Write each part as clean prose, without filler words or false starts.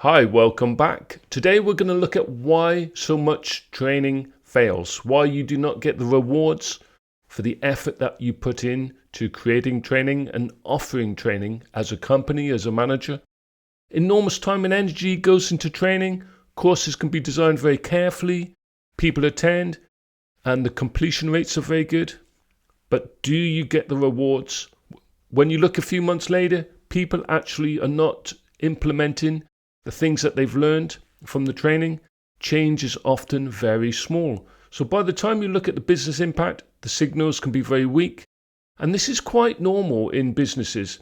Hi, welcome back. Today we're going to look at why so much training fails, why you do not get the rewards for the effort that you put in to creating training and offering training as a company, as a manager. Enormous time and energy goes into training. Courses can be designed very carefully, people attend, and the completion rates are very good. But do you get the rewards? When you look a few months later, people actually are not implementing the things that they've learned from the training. Change is often very small. So by the time you look at the business impact, the signals can be very weak. And this is quite normal in businesses.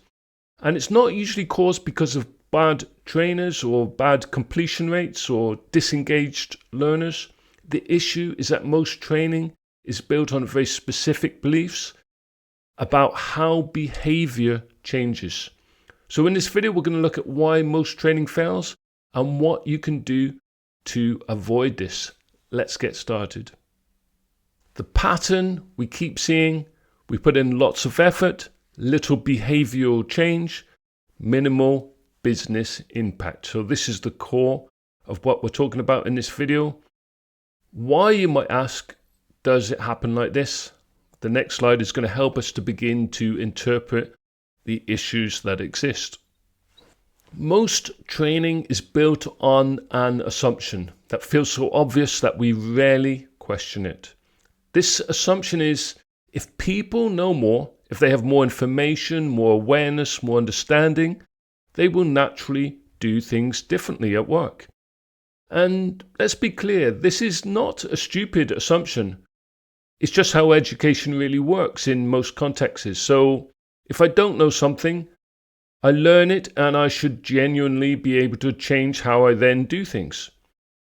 And it's not usually caused because of bad trainers or bad completion rates or disengaged learners. The issue is that most training is built on very specific beliefs about how behavior changes. So in this video, we're going to look at why most training fails and what you can do to avoid this. Let's get started. The pattern we keep seeing, we put in lots of effort, little behavioral change, minimal business impact. So this is the core of what we're talking about in this video. Why, you might ask, does it happen like this? The next slide is going to help us to begin to interpret the issues that exist. Most training is built on an assumption that feels so obvious that we rarely question it. This assumption is, if people know more, if they have more information, more awareness, more understanding, they will naturally do things differently at work. And let's be clear, this is not a stupid assumption. It's just how education really works in most contexts. So if I don't know something, I learn it and I should genuinely be able to change how I then do things.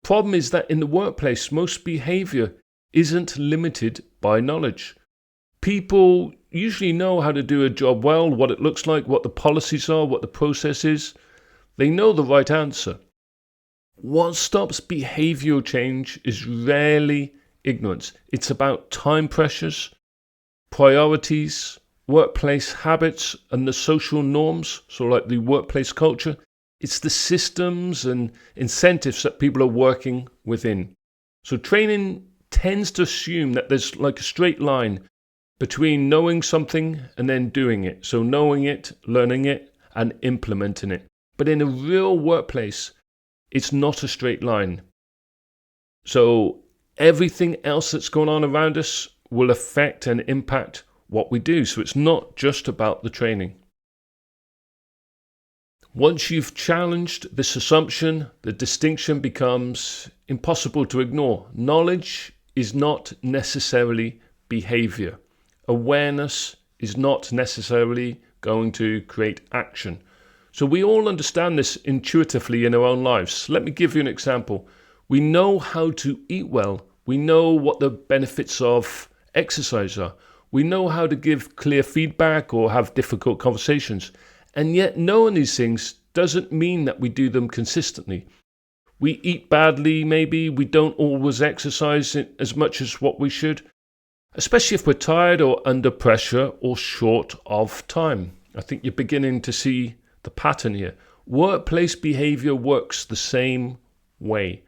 Problem is that in the workplace, most behavior isn't limited by knowledge. People usually know how to do a job well, what it looks like, what the policies are, what the process is. They know the right answer. What stops behavioral change is rarely ignorance. It's about time pressures, priorities, workplace habits, and the social norms, so like the workplace culture. It's the systems and incentives that people are working within. So training tends to assume that there's like a straight line between knowing something and then doing it. So knowing it, learning it, and implementing it. But in a real workplace, it's not a straight line. So everything else that's going on around us will affect and impact what we do. So it's not just about the training. Once you've challenged this assumption, the distinction becomes impossible to ignore. Knowledge is not necessarily behavior. Awareness is not necessarily going to create action. So we all understand this intuitively in our own lives. Let me give you an example. We know how to eat well. We know what the benefits of exercise are. We know how to give clear feedback or have difficult conversations. And yet knowing these things doesn't mean that we do them consistently. We eat badly, maybe. We don't always exercise as much as what we should, especially if we're tired or under pressure or short of time. I think you're beginning to see the pattern here. Workplace behavior works the same way.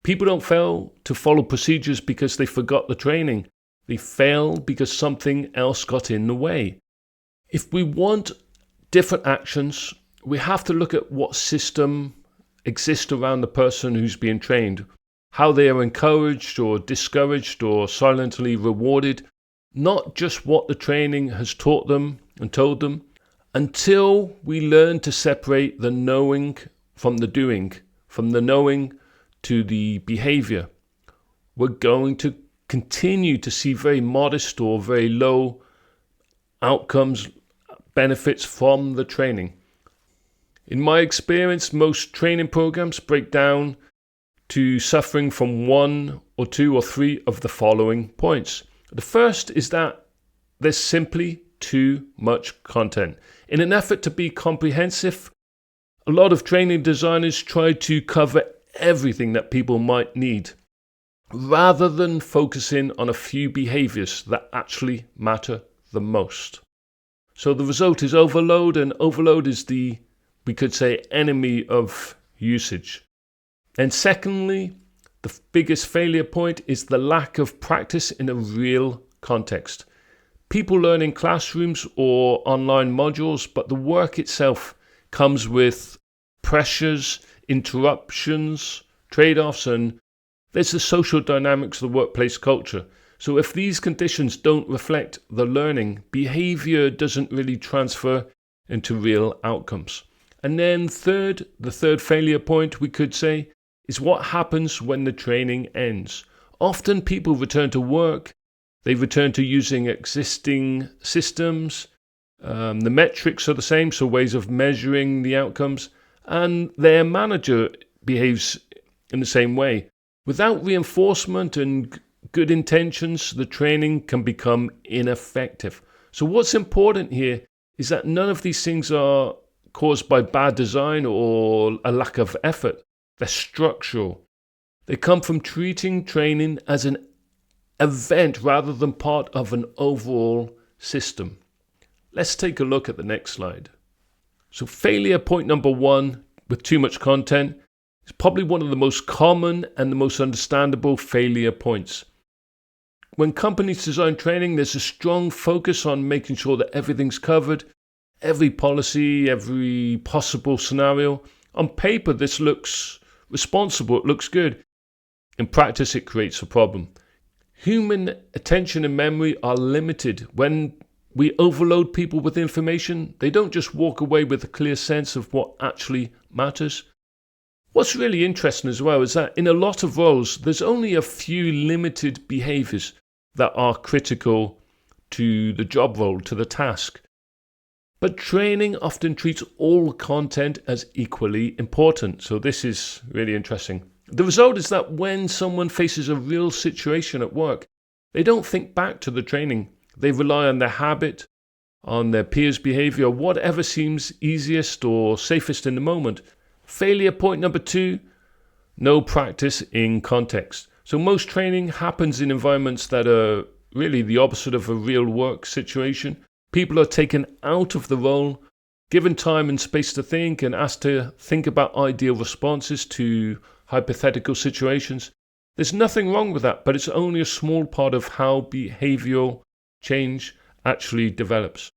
People don't fail to follow procedures because they forgot the training. They fail because something else got in the way. If we want different actions, we have to look at what system exists around the person who's being trained, how they are encouraged or discouraged or silently rewarded, not just what the training has taught them and told them. Until we learn to separate the knowing from the doing, from the knowing to the behavior, we're going to continue to see very modest or very low outcomes, benefits from the training. In my experience, most training programs break down to suffering from one or two or three of the following points. The first is that there's simply too much content. In an effort to be comprehensive, a lot of training designers try to cover everything that people might need, rather than focusing on a few behaviors that actually matter the most. So the result is overload, and overload is the, we could say, enemy of usage. And secondly, the biggest failure point is the lack of practice in a real context. People learn in classrooms or online modules, but the work itself comes with pressures, interruptions, trade-offs, and there's the social dynamics of the workplace culture. So if these conditions don't reflect the learning, behavior doesn't really transfer into real outcomes. And then the third failure point we could say is what happens when the training ends. Often people return to work, they return to using existing systems, the metrics are the same, so ways of measuring the outcomes, and their manager behaves in the same way. Without reinforcement and good intentions, the training can become ineffective. So what's important here is that none of these things are caused by bad design or a lack of effort. They're structural. They come from treating training as an event rather than part of an overall system. Let's take a look at the next slide. So failure point number 1 with too much content is probably one of the most common and the most understandable failure points. When companies design training, there's a strong focus on making sure that everything's covered, every policy, every possible scenario. On paper, this looks responsible, it looks good. In practice, it creates a problem. Human attention and memory are limited. When we overload people with information, they don't just walk away with a clear sense of what actually matters. What's really interesting as well is that in a lot of roles, there's only a few limited behaviors that are critical to the job role, to the task. But training often treats all content as equally important. So this is really interesting. The result is that when someone faces a real situation at work, they don't think back to the training. They rely on their habit, on their peers' behavior, whatever seems easiest or safest in the moment. Failure point number 2, no practice in context. So most training happens in environments that are really the opposite of a real work situation. People are taken out of the role, given time and space to think, and asked to think about ideal responses to hypothetical situations. There's nothing wrong with that, but it's only a small part of how behavioral change actually develops.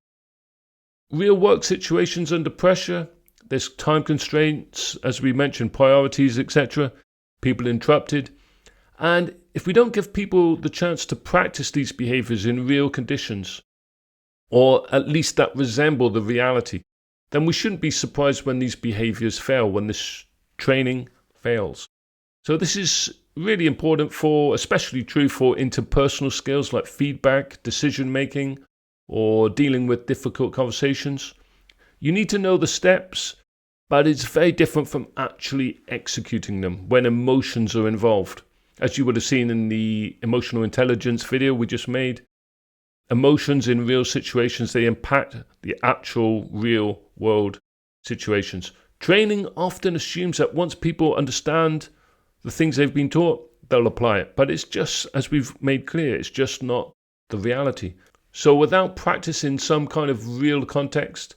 Real work situations under pressure, there's time constraints, as we mentioned, priorities, etc., people interrupted. And if we don't give people the chance to practice these behaviors in real conditions, or at least that resemble the reality, then we shouldn't be surprised when these behaviors fail, when this training fails. So this is really important especially true for interpersonal skills like feedback, decision making, or dealing with difficult conversations. You need to know the steps, but it's very different from actually executing them when emotions are involved. As you would have seen in the emotional intelligence video we just made, emotions in real situations, they impact the actual real world situations. Training often assumes that once people understand the things they've been taught, they'll apply it. But it's just, as we've made clear, it's just not the reality. So without practice in some kind of real context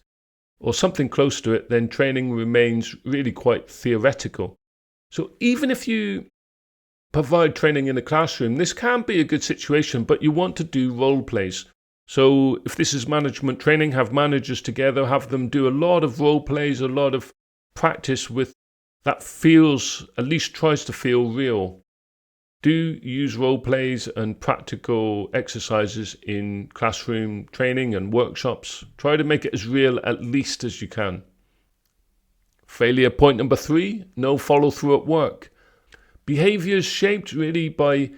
or something close to it, then training remains really quite theoretical. So even if you provide training in the classroom, this can be a good situation, but you want to do role plays. So if this is management training, have managers together, have them do a lot of role plays, a lot of practice with that feels, at least tries to feel real. Do use role plays and practical exercises in classroom training and workshops. Try to make it as real at least as you can. Failure point number 3, no follow through at work. Behavior is shaped really by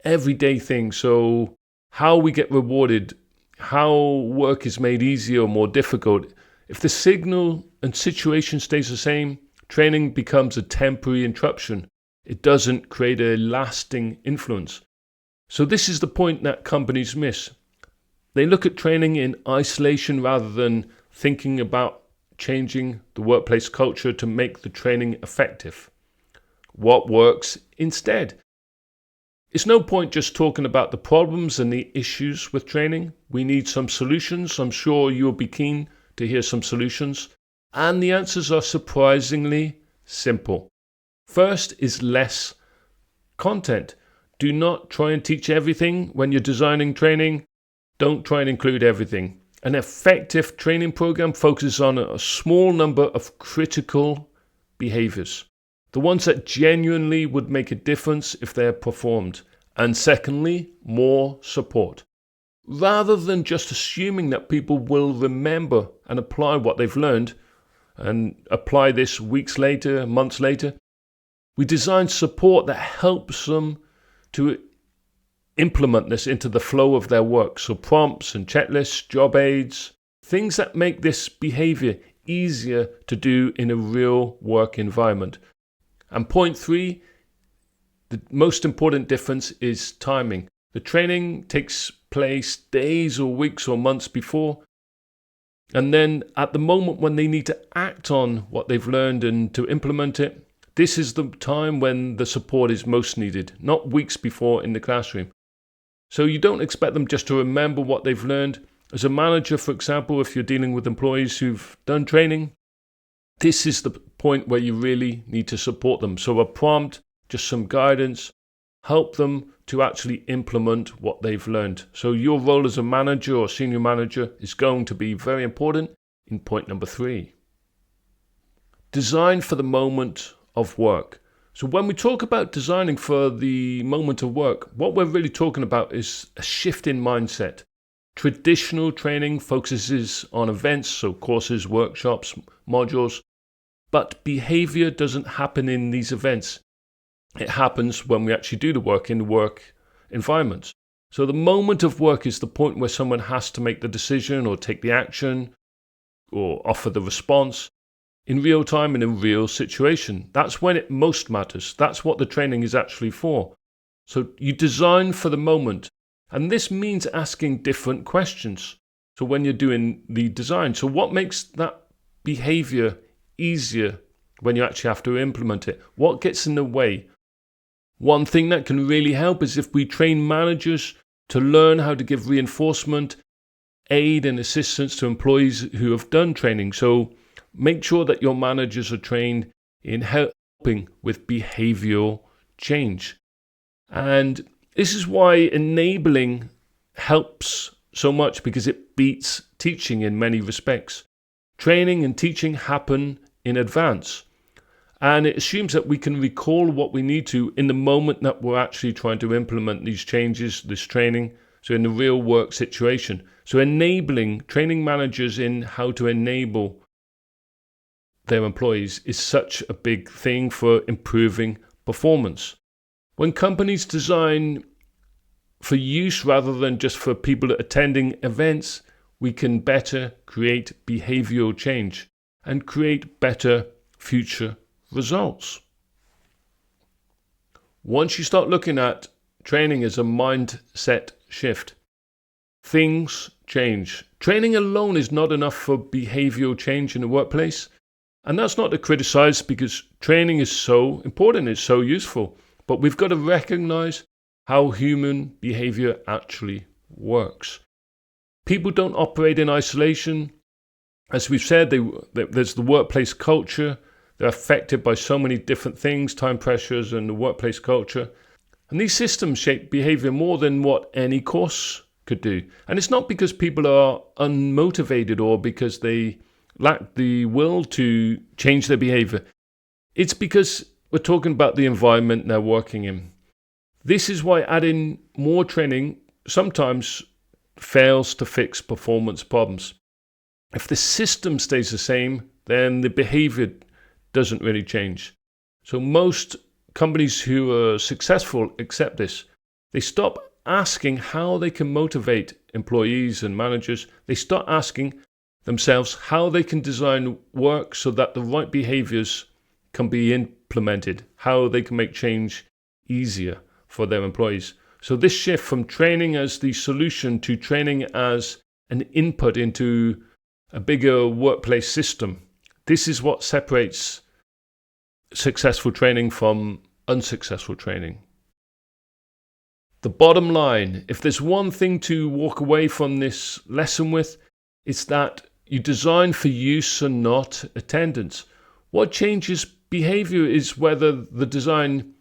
everyday things. So how we get rewarded, how work is made easier or more difficult. If the signal and situation stays the same, training becomes a temporary interruption. It doesn't create a lasting influence. So this is the point that companies miss. They look at training in isolation rather than thinking about changing the workplace culture to make the training effective. What works instead? It's no point just talking about the problems and the issues with training. We need some solutions. I'm sure you'll be keen to hear some solutions. And the answers are surprisingly simple. First is less content. Do not try and teach everything when you're designing training. Don't try and include everything. An effective training program focuses on a small number of critical behaviors, the ones that genuinely would make a difference if they're performed. And secondly, more support. Rather than just assuming that people will remember and apply what they've learned and apply this weeks later, months later, we design support that helps them to implement this into the flow of their work. So prompts and checklists, job aids, things that make this behavior easier to do in a real work environment. And point 3, the most important difference is timing. The training takes place days or weeks or months before. And then at the moment when they need to act on what they've learned and to implement it, this is the time when the support is most needed, not weeks before in the classroom. So you don't expect them just to remember what they've learned. As a manager, for example, if you're dealing with employees who've done training, this is the point where you really need to support them. So a prompt, just some guidance, help them to actually implement what they've learned. So your role as a manager or senior manager is going to be very important in point number 3. Design for the moment of work. So when we talk about designing for the moment of work, what we're really talking about is a shift in mindset. Traditional training focuses on events, so courses, workshops, modules, but behavior doesn't happen in these events. It happens when we actually do the work in the work environments. So the moment of work is the point where someone has to make the decision or take the action or offer the response in real time in a real situation. That's when it most matters. That's what the training is actually for. So you design for the moment. And this means asking different questions. So when you're doing the design, so what makes that behavior easier when you actually have to implement it? What gets in the way? One thing that can really help is if we train managers to learn how to give reinforcement, aid and assistance to employees who have done training. So make sure that your managers are trained in helping with behavioral change. And this is why enabling helps so much, because it beats teaching in many respects. Training and teaching happen in advance. And it assumes that we can recall what we need to in the moment that we're actually trying to implement these changes, this training, so in the real work situation. So training managers in how to enable their employees is such a big thing for improving performance. When companies design for use rather than just for people attending events, we can better create behavioral change and create better future results. Once you start looking at training as a mindset shift, things change. Training alone is not enough for behavioral change in the workplace. And that's not to criticize, because training is so important, it's so useful. But we've got to recognize how human behavior actually works. People don't operate in isolation. As we've said, there's the workplace culture. They're affected by so many different things, time pressures and the workplace culture. And these systems shape behavior more than what any course could do. And it's not because people are unmotivated or because they lack the will to change their behavior. It's because we're talking about the environment they're working in. This is why adding more training sometimes fails to fix performance problems. If the system stays the same, then the behavior doesn't really change. So most companies who are successful accept this. They stop asking how they can motivate employees and managers. They start asking themselves how they can design work so that the right behaviors can be implemented, how they can make change easier for their employees. So this shift from training as the solution to training as an input into a bigger workplace system, this is what separates successful training from unsuccessful training. The bottom line, if there's one thing to walk away from this lesson with, it's that you design for use and not attendance. What changes behavior is whether the design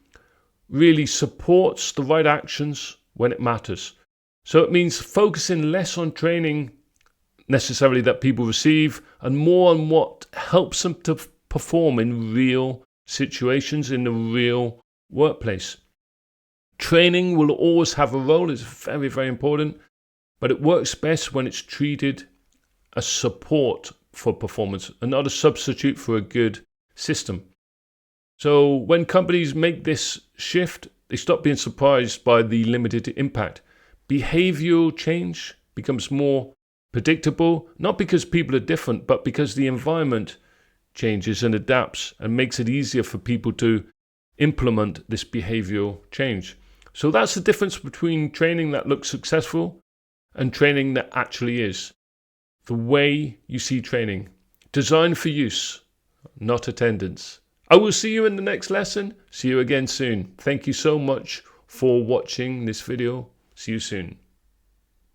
really supports the right actions when it matters. So it means focusing less on training necessarily that people receive and more on what helps them to perform in real situations in the real workplace. Training will always have a role. It's very, very important, but it works best when it's treated as support for performance and not a substitute for a good system. So when companies make this shift, they stop being surprised by the limited impact. Behavioral change becomes more predictable, not because people are different, but because the environment changes and adapts and makes it easier for people to implement this behavioral change. So that's the difference between training that looks successful and training that actually is. The way you see training, designed for use, not attendance. I will see you in the next lesson. See you again soon. Thank you so much for watching this video. See you soon.